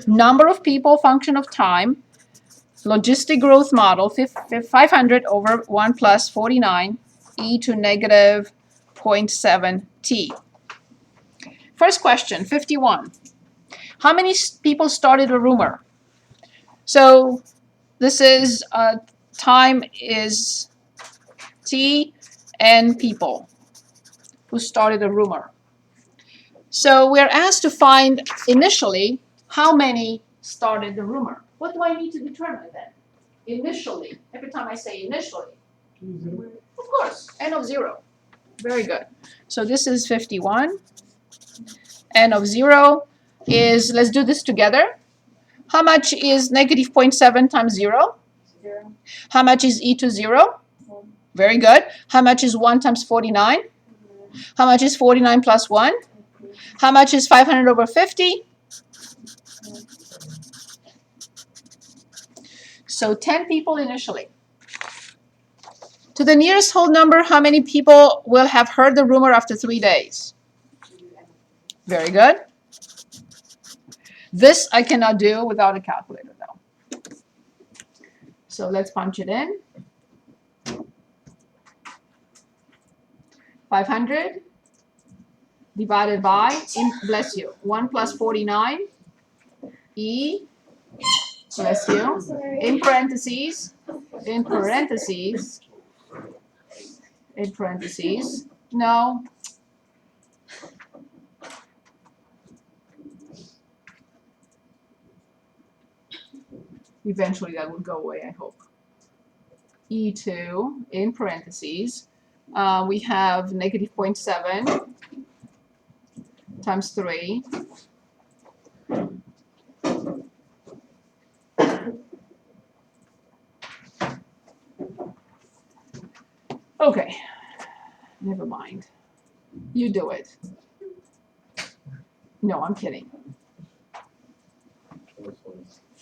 Number of people, function of time. Logistic growth model, 500 over 1 plus 49 e to negative 0.7 t. First question, 51. How many people started a rumor? So this is time is t and people who started a rumor. So we're asked to find initially how many started the rumor. What do I need to determine then? Initially, every time I say initially, of course, n of 0. Very good. So this is 51. N of 0 is, let's do this together. How much is negative 0.7 times 0? 0. How much is e to 0? 1. Very good. How much is 1 times 49? How much is 49 plus 1? How much is 500 over 50? So 10 people initially. To the nearest whole number, how many people will have heard the rumor after 3 days? Very good. This I cannot do without a calculator, though. So let's punch it in. 500 divided by, bless you, 1 plus 49, e, bless you, in parentheses, no, eventually that will go away, I hope. E2, in parentheses, we have negative 0.7 times 3. Okay, never mind. You do it. No, I'm kidding.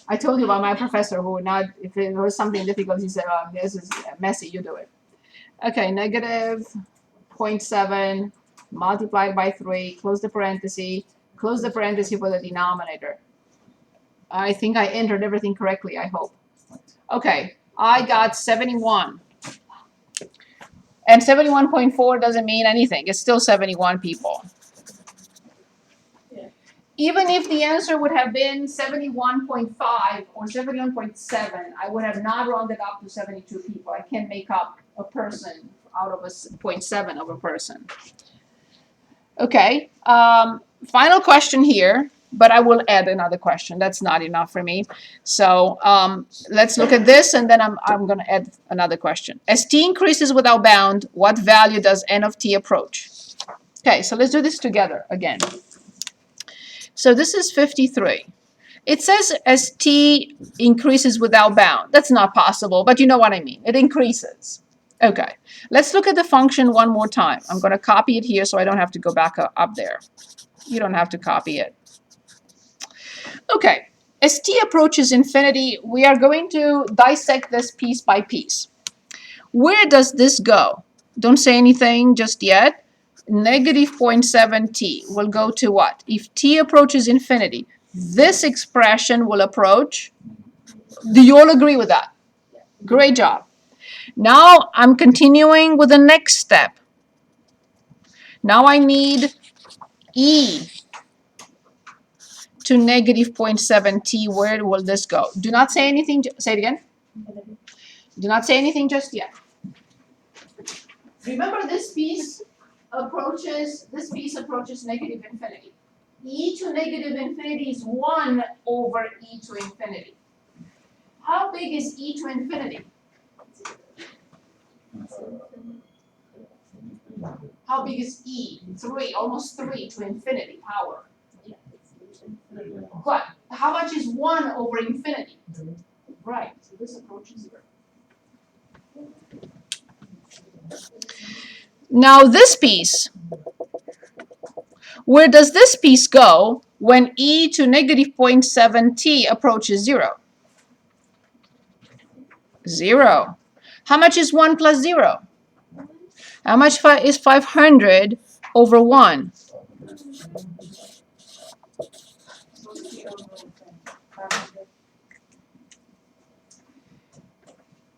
I told you about my professor who would not, if it was something difficult, he said, oh, this is messy, you do it. Okay, negative 0.7 multiplied by 3, close the parenthesis for the denominator. I think I entered everything correctly, I hope. Okay, I got 71. And 71.4 doesn't mean anything. It's still 71 people. Yeah. Even if the answer would have been 71.5 or 71.7, I would have not rounded up to 72 people. I can't make up a person out of a 0.7 of a person. Okay, final question here, but I will add another question. That's not enough for me. So let's look at this, and then I'm going to add another question. As t increases without bound, what value does n of t approach? Okay, so let's do this together again. So this is 53. It says as t increases without bound. That's not possible, but you know what I mean. It increases. Okay, let's look at the function one more time. I'm going to copy it here so I don't have to go back up there. You don't have to copy it. Okay, as t approaches infinity, we are going to dissect this piece by piece. Where does this go? Don't say anything just yet. Negative 0.7 t will go to what? If t approaches infinity, this expression will approach. Do you all agree with that? Great job. Now I'm continuing with the next step. Now I need e to negative 0.7 t. Where will this go? Do not say anything. Say it again. Do not say anything just yet. Remember, this piece approaches negative infinity. E to negative infinity is 1 over e to infinity. How big is e to infinity? How big is e? 3, almost 3 to infinity power. But how much is 1 over infinity? Right, so this approaches 0. Now this piece, where does this piece go when e to negative 0.7 t approaches 0? 0. How much is 1 plus 0? How much is 500 over 1?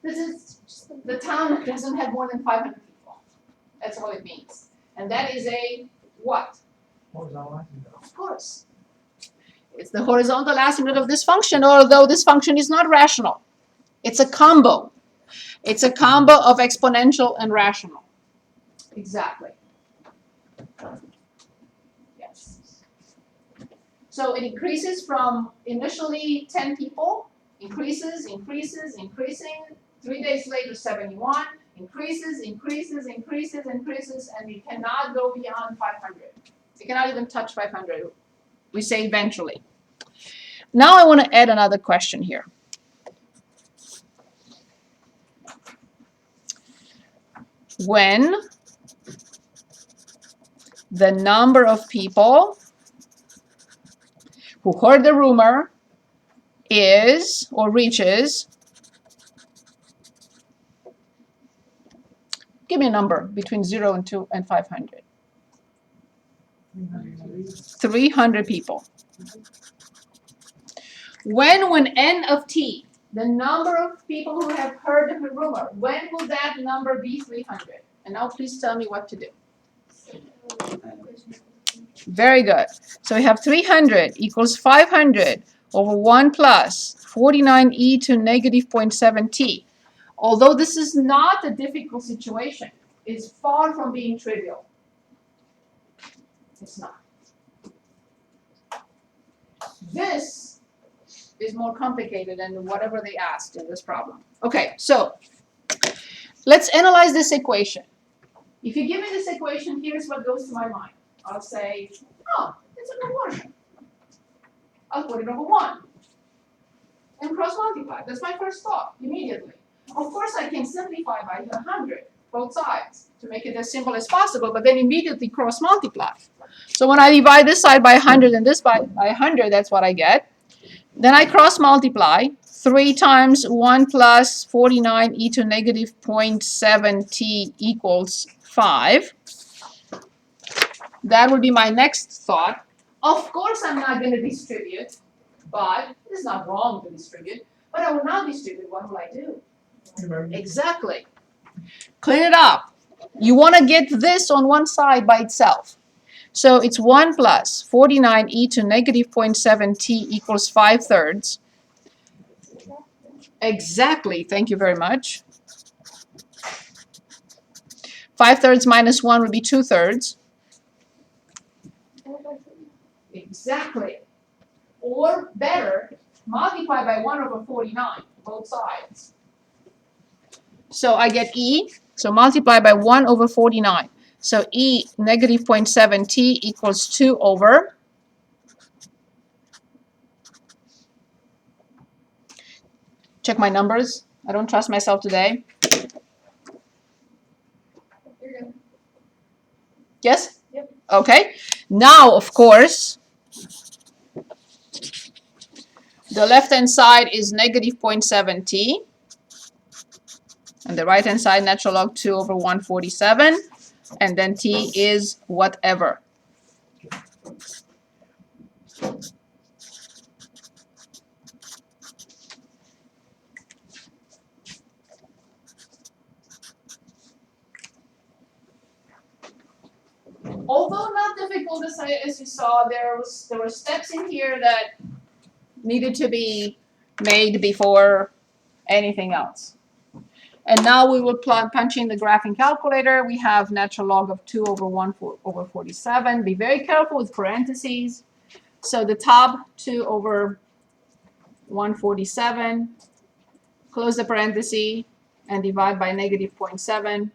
This is the town doesn't have more than 500 people. That's all it means. And that is a what? Of course. It's the horizontal asymptote of this function, although this function is not rational. It's a combo. It's a combo of exponential and rational. Exactly. Yes. So it increases from initially 10 people, increasing. 3 days later, 71, increases, and you cannot go beyond 500. You cannot even touch 500. We say eventually. Now I want to add another question here. When the number of people who heard the rumor is or reaches, give me a number between 0 and 2 and 500. 300 people. When n of t, the number of people who have heard the rumor, when will that number be 300? And now please tell me what to do. Very good. So we have 300 equals 500 over 1 plus 49e to negative 0.7 t. Although this is not a difficult situation, it's far from being trivial. It's not. This is more complicated than whatever they asked in this problem. Okay, so let's analyze this equation. If you give me this equation, here's what goes to my mind. I'll say, oh, it's a proportion. I'll put it over 1 and cross multiply. That's my first thought immediately. Of course, I can simplify by 100, both sides, to make it as simple as possible, but then immediately cross multiply. So when I divide this side by 100 and this by 100, that's what I get. Then I cross multiply. 3 times 1 plus 49e to negative 0.7 t equals 5. That would be my next thought. Of course, I'm not going to distribute, but it's not wrong to distribute. But I will not distribute. What will I do? Exactly. Clean it up. You want to get this on one side by itself. So it's 1 plus 49e to negative 0.7 t equals 5/3. Exactly. Thank you very much. 5/3 minus 1 would be 2/3. Exactly. Or better, multiply by 1 over 49, both sides. So I get e, so multiply by 1 over 49. So e negative 0.7 t equals 2 over. Check my numbers. I don't trust myself today. Yes? Yep. Okay. Now, of course, the left-hand side is negative 0.7 t. And the right-hand side, natural log 2 over 147. And then t is whatever. Although not difficult to say, as you saw, there were steps in here that needed to be made before anything else. And now we will punch in the graphing calculator. We have natural log of 2 over 1 over 47. Be very careful with parentheses. So the top 2 over 147, close the parenthesis, and divide by negative 0.7.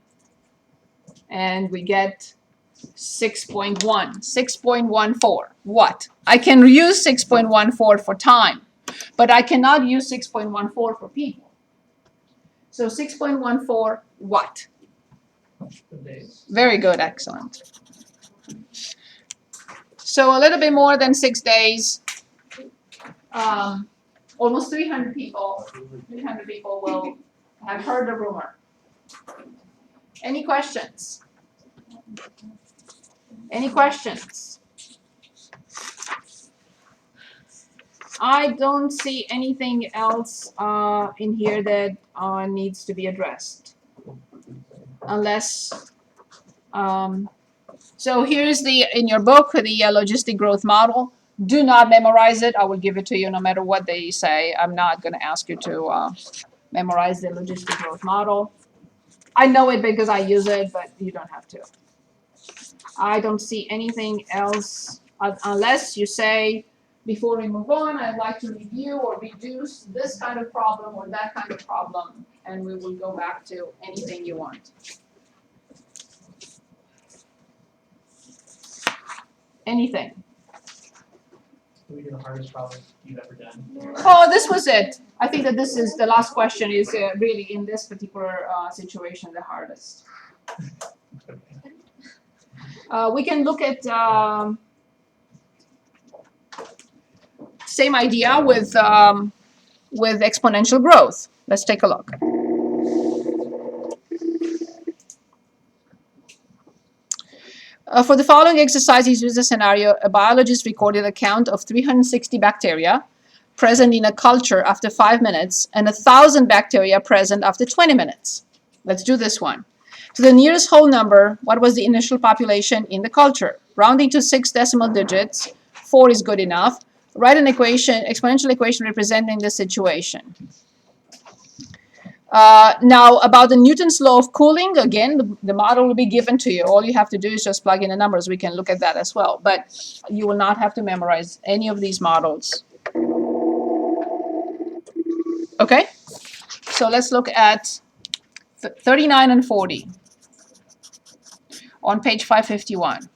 And we get 6.1, 6.14. What? I can use 6.14 for time, but I cannot use 6.14 for people. So 6.14 what? Very good, excellent. So a little bit more than 6 days. Almost 300 people will have heard the rumor. Any questions? Any questions? I don't see anything else in here that needs to be addressed. Unless, so here's in your book, the logistic growth model. Do not memorize it. I will give it to you no matter what they say. I'm not going to ask you to memorize the logistic growth model. I know it because I use it, but you don't have to. I don't see anything else unless you say, before we move on, I'd like to review or reduce this kind of problem or that kind of problem, and we will go back to anything you want. Anything. We do the hardest problem you've ever done. Oh, this was it. I think that this is the last question is really in this particular situation the hardest. We can look at same idea with exponential growth. Let's take a look. For the following exercises, use a scenario. A biologist recorded a count of 360 bacteria present in a culture after 5 minutes and 1,000 bacteria present after 20 minutes. Let's do this one. To the nearest whole number, what was the initial population in the culture? Rounding to 6 decimal digits, 4 is good enough. Write an exponential equation representing the situation. Now, about the Newton's law of cooling, again, the model will be given to you. All you have to do is just plug in the numbers. We can look at that as well. But you will not have to memorize any of these models. Okay? So let's look at 39 and 40 on page 551.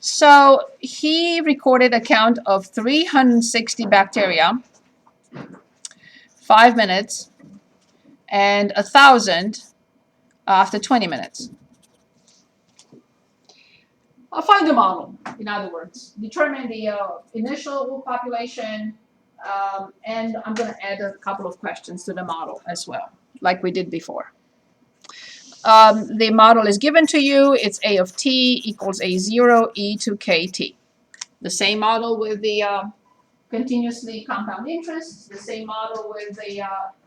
So he recorded a count of 360 bacteria, 5 minutes, and 1,000 after 20 minutes. I'll find the model, in other words. Determine the initial population, and I'm going to add a couple of questions to the model as well, like we did before. The model is given to you. It's A of t equals A0 e to kt. The same model with the continuously compound interest, the same model with the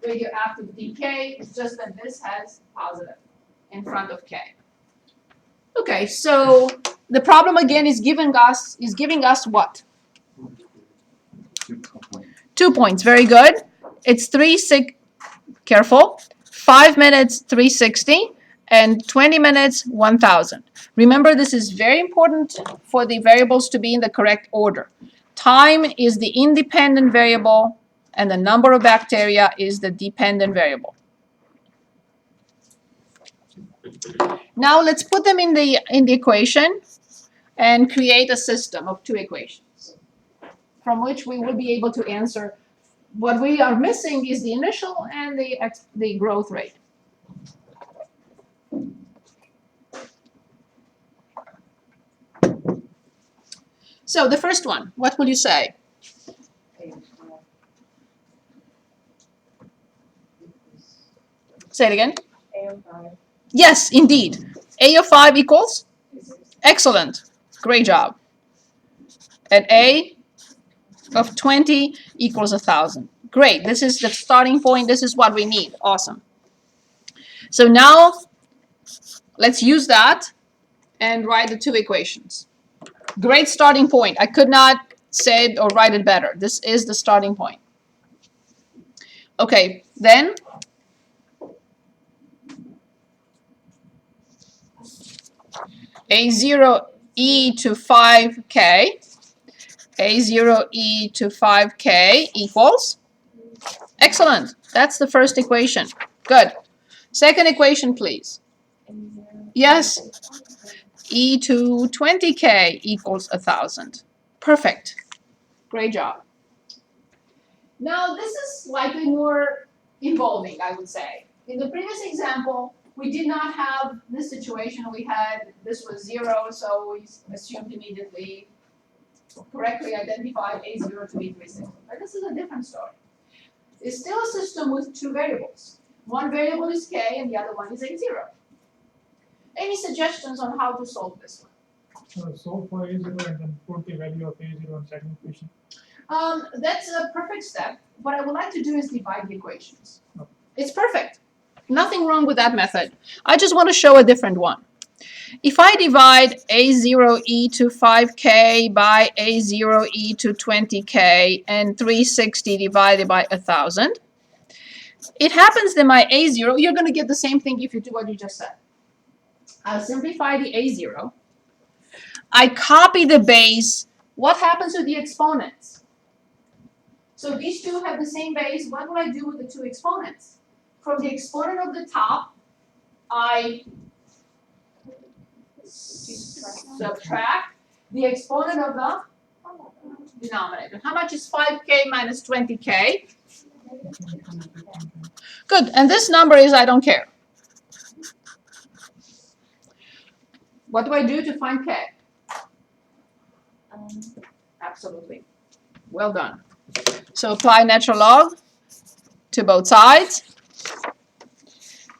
radioactive decay, it's just that this has positive in front of k. Okay, so the problem again is giving us what? 2 points. Very good. It's 5 minutes 360 and 20 minutes 1,000. Remember, this is very important for the variables to be in the correct order. Time is the independent variable and the number of bacteria is the dependent variable. Now let's put them in the equation and create a system of 2 equations from which we will be able to answer. What we are missing is the initial and the growth rate. So the first one, what will you say? Say it again. A of 5. Yes, indeed. A of 5 equals? Excellent. Great job. And A of 20 equals 1,000. Great. This is the starting point. This is what we need. Awesome. So now let's use that and write the 2 equations. Great starting point. I could not say it or write it better. This is the starting point. Okay, then A0 e to 5k, A0 e to 5k equals? Excellent. That's the first equation. Good. Second equation, please. Yes. E to 20k equals 1,000. Perfect. Great job. Now, this is slightly more involving, I would say. In the previous example, we did not have this situation. This was 0, so we assumed immediately, correctly identified A0 to be 360. But this is a different story. It's still a system with 2 variables. One variable is k and the other one is A0. Any suggestions on how to solve this one? Solve for A0 and then put the value of A0 in second equation. That's a perfect step. What I would like to do is divide the equations. It's perfect. Nothing wrong with that method. I just want to show a different one. If I divide A0e to 5k by A0e to 20k and 360 divided by 1,000, it happens that my A0, you're going to get the same thing if you do what you just said. I'll simplify the A0. I copy the base. What happens to the exponents? So these two have the same base. What will I do with the two exponents? From the exponent of the top, I subtract the exponent of the denominator. How much is 5k minus 20k? Good, and this number is I don't care. What do I do to find k? Absolutely. Well done. So apply natural log to both sides.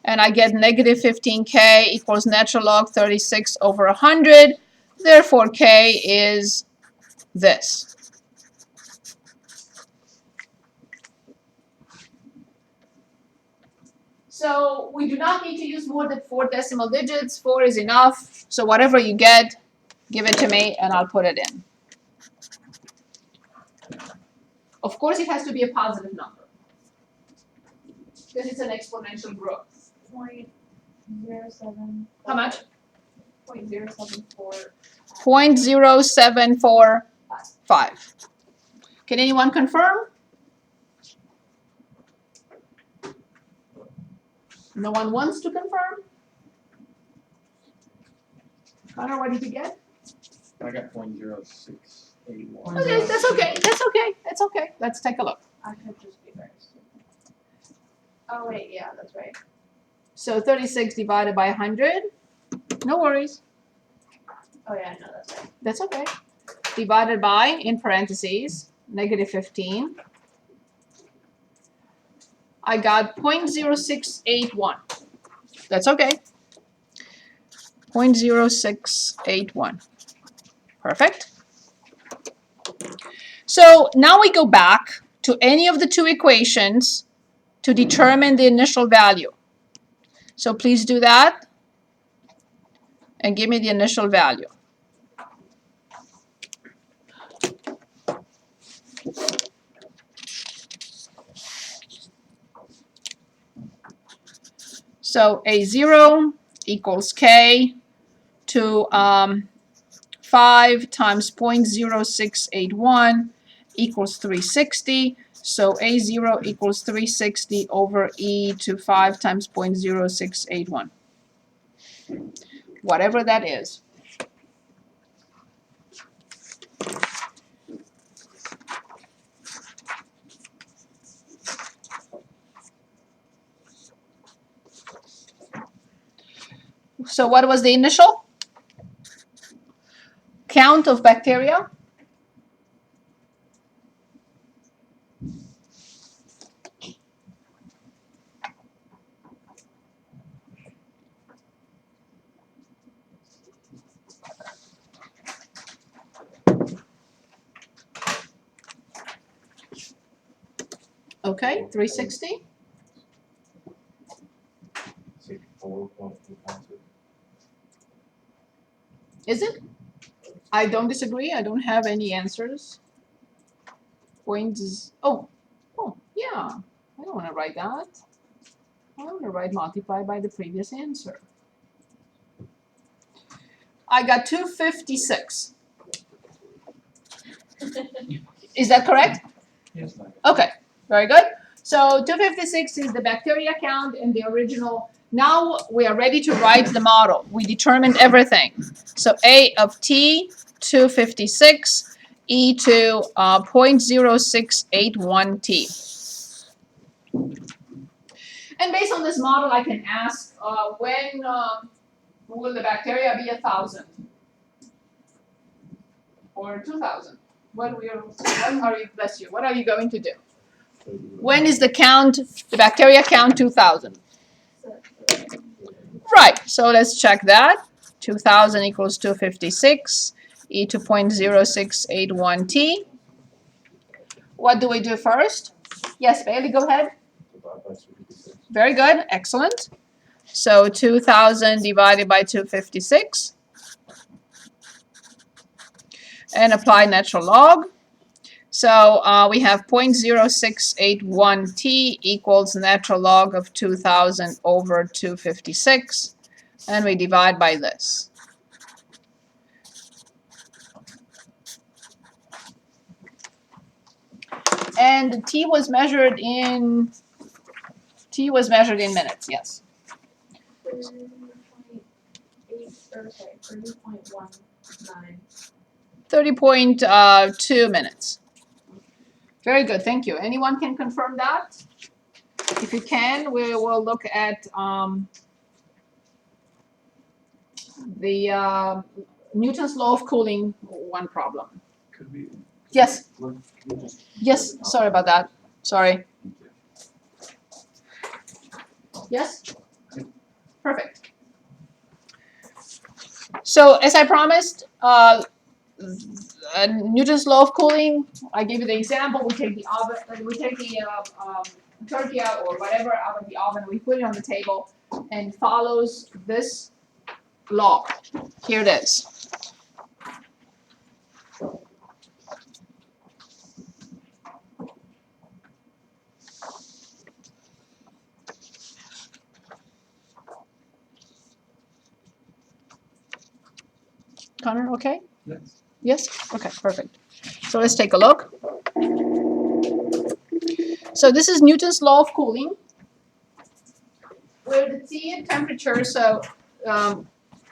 And I get negative 15k equals natural log 36 over 100. Therefore, k is this. So we do not need to use more than 4 decimal digits. 4 is enough. So whatever you get, give it to me and I'll put it in. Of course, it has to be a positive number because it's an exponential growth. 0.07. How much? 0.074. 0.0745. Can anyone confirm? No one wants to confirm? Connor, what did you get? I got 0.0681. Okay, that's okay. That's okay. That's okay. Let's take a look. I could just be very stupid. Oh wait, yeah, that's right. So 36 divided by 100. No worries. Oh yeah, no, that's right. That's okay. Divided by, in parentheses, negative 15. I got 0.0681. That's okay. 0.0681. Perfect. So now we go back to any of the two equations to determine the initial value. So please do that and give me the initial value. So A0 equals K to 5 times 0.0681 equals 360. So A0 equals 360 over E to 5 times 0.0681. Whatever that is. So what was the initial count of bacteria? Okay, 360. 64.2. Is it? I don't disagree. I don't have any answers. Points. Oh, yeah. I don't want to write that. I want to write multiply by the previous answer. I got 256. Is that correct? Yes, ma'am. Okay, very good. So 256 is the bacteria count in the original. Now we are ready to write the model. We determined everything. So A of T, 256, E to 0.0681 T. And based on this model, I can ask when will the bacteria be 1,000 or 2,000? What are you, bless you, what are you going to do? When is the count, the bacteria count 2,000? Right, so let's check that. 2,000 equals 256, e to 0.0681 t. what do we do first? Yes, Bailey, go ahead. Divide by 256. Very good, excellent. So 2,000 divided by 256. And apply natural log. So we have 0.0681 t equals natural log of 2,000 over 256. And we divide by this. And t was measured in minutes, yes. 30.2 minutes. Very good, thank you. Anyone can confirm that? If you can, we will look at the Newton's law of cooling, one problem. Could we? Yes. Look, can we just- Yes, sorry about that. Sorry. Yes? Perfect. So as I promised, Newton's law of cooling, I gave you the example, we take the oven, we take the turkey out or whatever out of the oven, we put it on the table and follows this law. Here it is. Connor, okay? Yes. Yes? Okay, perfect. So let's take a look. So this is Newton's law of cooling, where the T temperature, so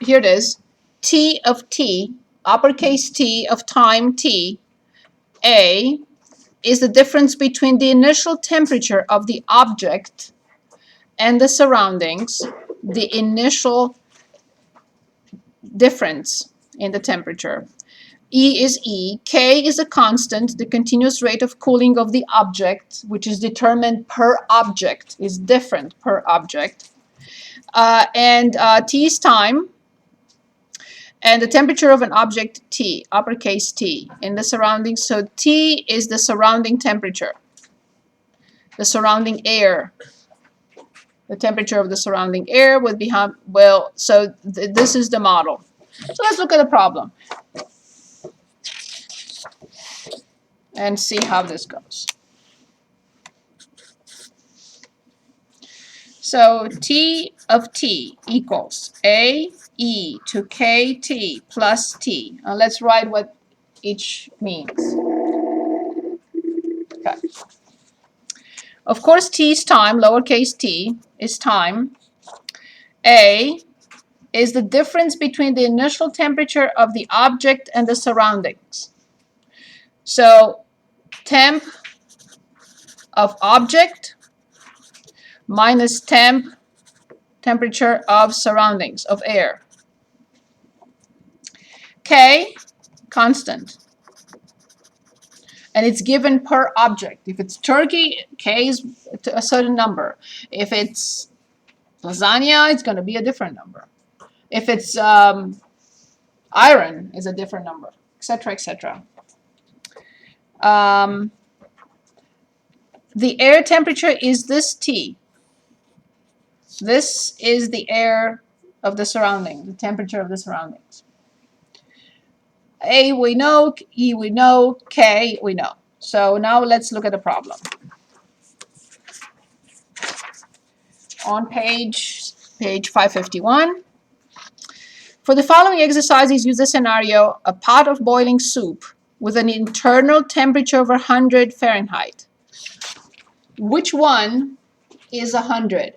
here it is, T of T, uppercase T of time T, A, is the difference between the initial temperature of the object and the surroundings, the initial difference in the temperature. E is E, K is a constant, the continuous rate of cooling of the object, which is determined per object, is different per object. And T is time, and the temperature of an object T, uppercase T, in the surroundings. So T is the surrounding temperature, the surrounding air. The temperature of the surrounding air would be, this is the model. So let's look at the problem and see how this goes. So T of T equals A E to KT plus T. Now let's write what each means. Okay. Of course, T is time, lowercase t is time. A is the difference between the initial temperature of the object and the surroundings. So temp of object minus temperature of surroundings, of air. K, constant. And it's given per object. If it's turkey, K is a certain number. If it's lasagna, it's going to be a different number. If it's iron, is a different number, etc., etc. The air temperature is this T. This is the air of the surrounding, the temperature of the surroundings. A we know, E we know, K we know. So now let's look at the problem. On page 551. For the following exercises, use the scenario, a pot of boiling soup with an internal temperature of 100 Fahrenheit. Which one is 100?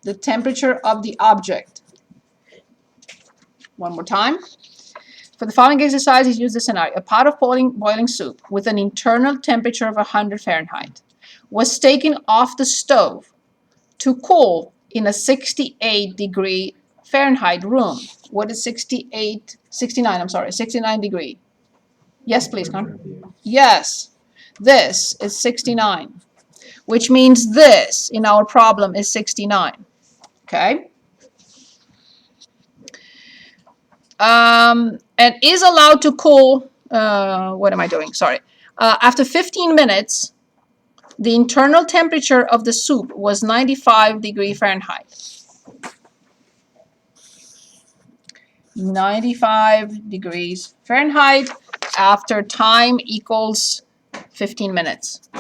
The temperature of the object. One more time. For the following exercises, use the scenario. A pot of boiling soup with an internal temperature of 100 Fahrenheit was taken off the stove to cool in a 68-degree Fahrenheit room. What is 69 degree? Yes, please, Connor. Yes, this is 69, which means this in our problem is 69. Okay? and is allowed to cool, what am I doing? Sorry. After 15 minutes, the internal temperature of the soup was 95 degrees Fahrenheit. 95 degrees Fahrenheit after time equals 15 minutes.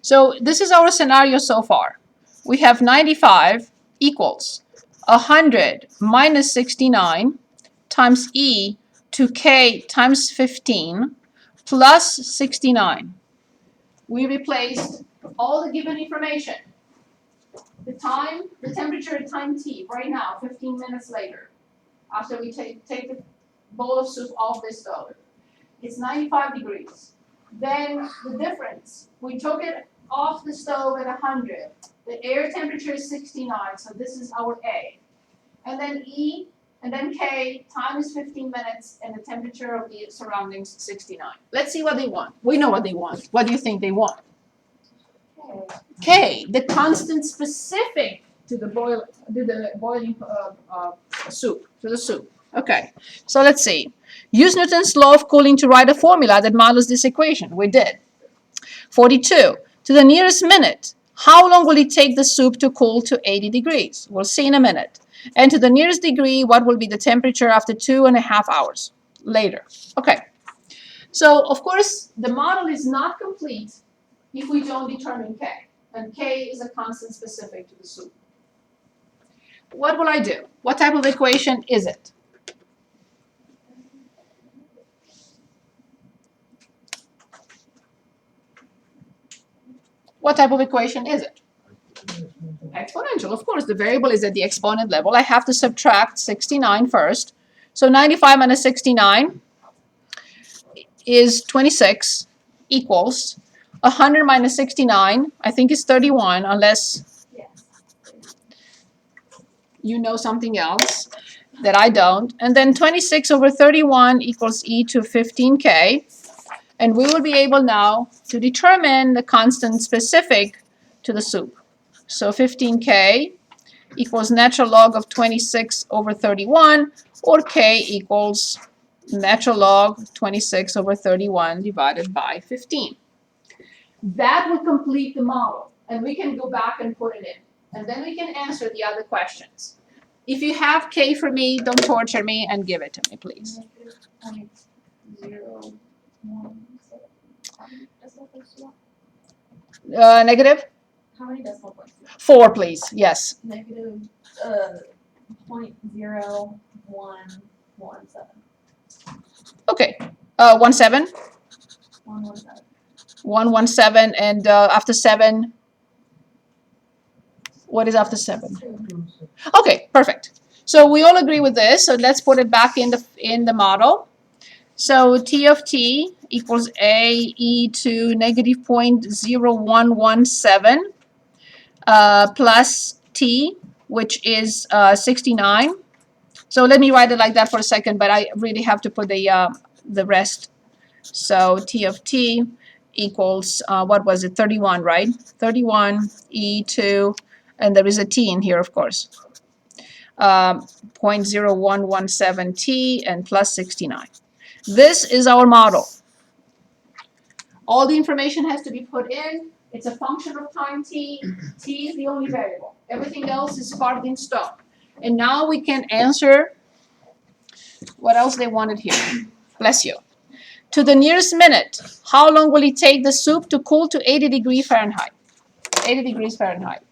So this is our scenario so far. We have 95 equals 100 minus 69 times e to k times 15 plus 69. We replaced all the given information. The time, the temperature at time t, right now, 15 minutes later, after we take the bowl of soup off the stove, it's 95 degrees. Then the difference, we took it off the stove at 100. The air temperature is 69, so this is our A. And then E, and then K, time is 15 minutes, and the temperature of the surroundings 69. Let's see what they want. We know what they want. What do you think they want? K, the constant specific to the boiling soup, to the soup. Okay, so let's see. Use Newton's law of cooling to write a formula that models this equation. We did. 42. To the nearest minute, how long will it take the soup to cool to 80 degrees? We'll see in a minute. And to the nearest degree, what will be the temperature after 2.5 hours later? Okay. So, of course, the model is not complete if we don't determine K. And K is a constant specific to the soup. What will I do? What type of equation is it? What type of equation is it? Exponential, of course. The variable is at the exponent level. I have to subtract 69 first. So 95 minus 69 is 26 equals 100 minus 69, I think is 31, unless you know something else that I don't. And then 26 over 31 equals e to 15k. And we will be able now to determine the constant specific to the soup. So 15k equals natural log of 26 over 31, or k equals natural log 26 over 31 divided by 15. That will complete the model, and we can go back and put it in. And then we can answer the other questions. If you have k for me, don't torture me and give it to me, please. Negative? How many decimal points? 4, please. Yes. Negative 0.0117. Okay. 17. 117. 117, and after 7, what is after 7? Okay, perfect. So we all agree with this. So let's put it back in the model. So T of t equals a e to negative 0.0117 plus t, which is 69. So let me write it like that for a second, but I really have to put the rest. So T of t equals, what was it, 31, right? 31 e to, and there is a t in here, of course, 0.0117 t and plus 69. This is our model. All the information has to be put in. It's a function of time t. T is the only variable. Everything else is carved in stone. And now we can answer what else they wanted here. Bless you. To the nearest minute, how long will it take the soup to cool to 80 degrees Fahrenheit? 80 degrees Fahrenheit.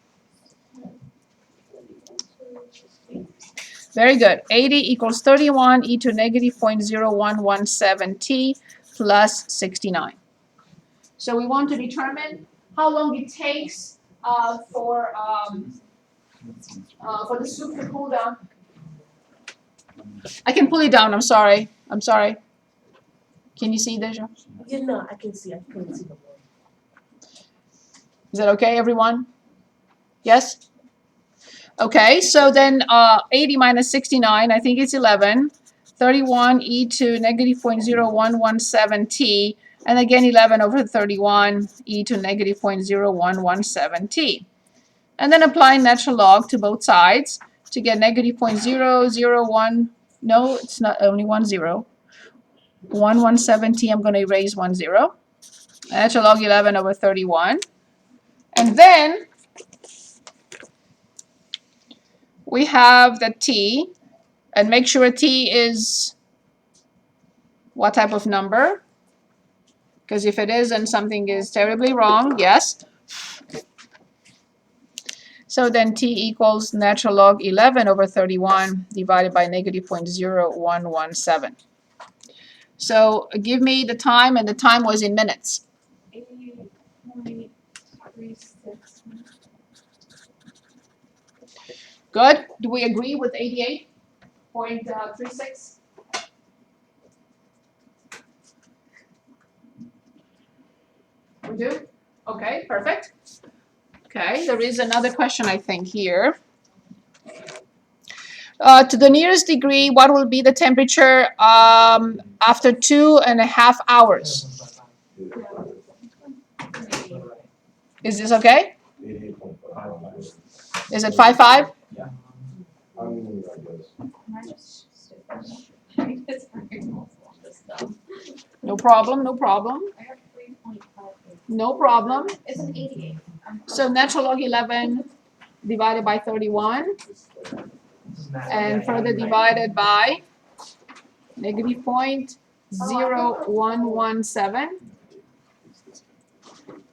Very good. 80 equals 31 e to negative 0.0117 t plus 69. So we want to determine how long it takes for the soup to cool down. I can pull it down. I'm sorry. I'm sorry. Can you see, Deja? Yeah, no, I can see. I can see the word. Is that okay, everyone? Yes? Okay, so then 80 minus 69, I think it's 11. 31 e to negative 0.0117 t, and again 11 over 31 e to negative 0.0117 t. And then apply natural log to both sides. to get negative 0.001. No, it's not only 1 0. 117, I'm going to erase 1 0. Natural log 11 over 31. And then we have the t, and make sure t is what type of number? Because if it is, then something is terribly wrong. Yes. So then t equals natural log 11 over 31 divided by negative 0.0117. So give me the time, and the time was in minutes. 80.36. Good. Do we agree with 88.36? We do? Okay, perfect. Okay, there is another question, I think, here. To the nearest degree, what will be the temperature after 2.5 hours? Is this okay? 88.5. Is it 5.5? I mean, I guess. Am I just stupid? It's very helpful, this stuff. No problem, no problem. I have 3.5. No problem. It's an 88. So natural log 11 divided by 31 and further divided by negative 0.0117.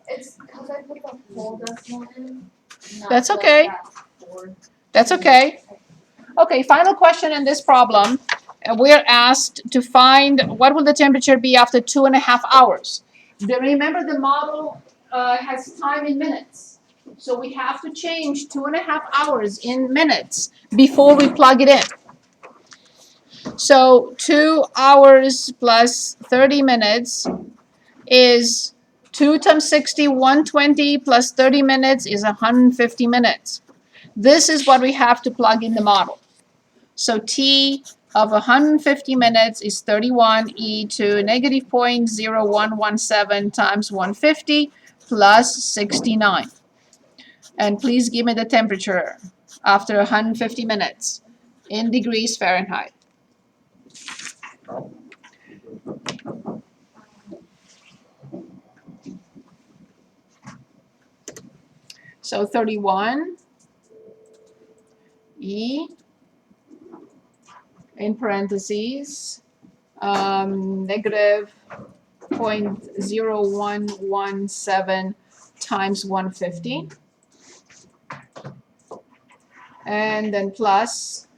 It's because I put the whole decimal in. not That's just okay. that four. That's okay. Okay, final question in this problem. We're asked to find what will the temperature be after 2.5 hours. Remember, the model has time in minutes. So we have to change 2.5 hours in minutes before we plug it in. So 2 hours plus 30 minutes is 2 times 60, 120 plus 30 minutes is 150 minutes. This is what we have to plug in the model. So t of 150 minutes is 31 e to negative 0.0117 times 150 plus 69. And please give me the temperature after 150 minutes in degrees Fahrenheit. So 31 E in parentheses negative 0.0117 times 150 and then plus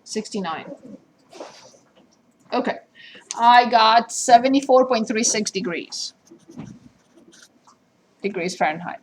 69. Okay, I got 74.36 degrees Fahrenheit.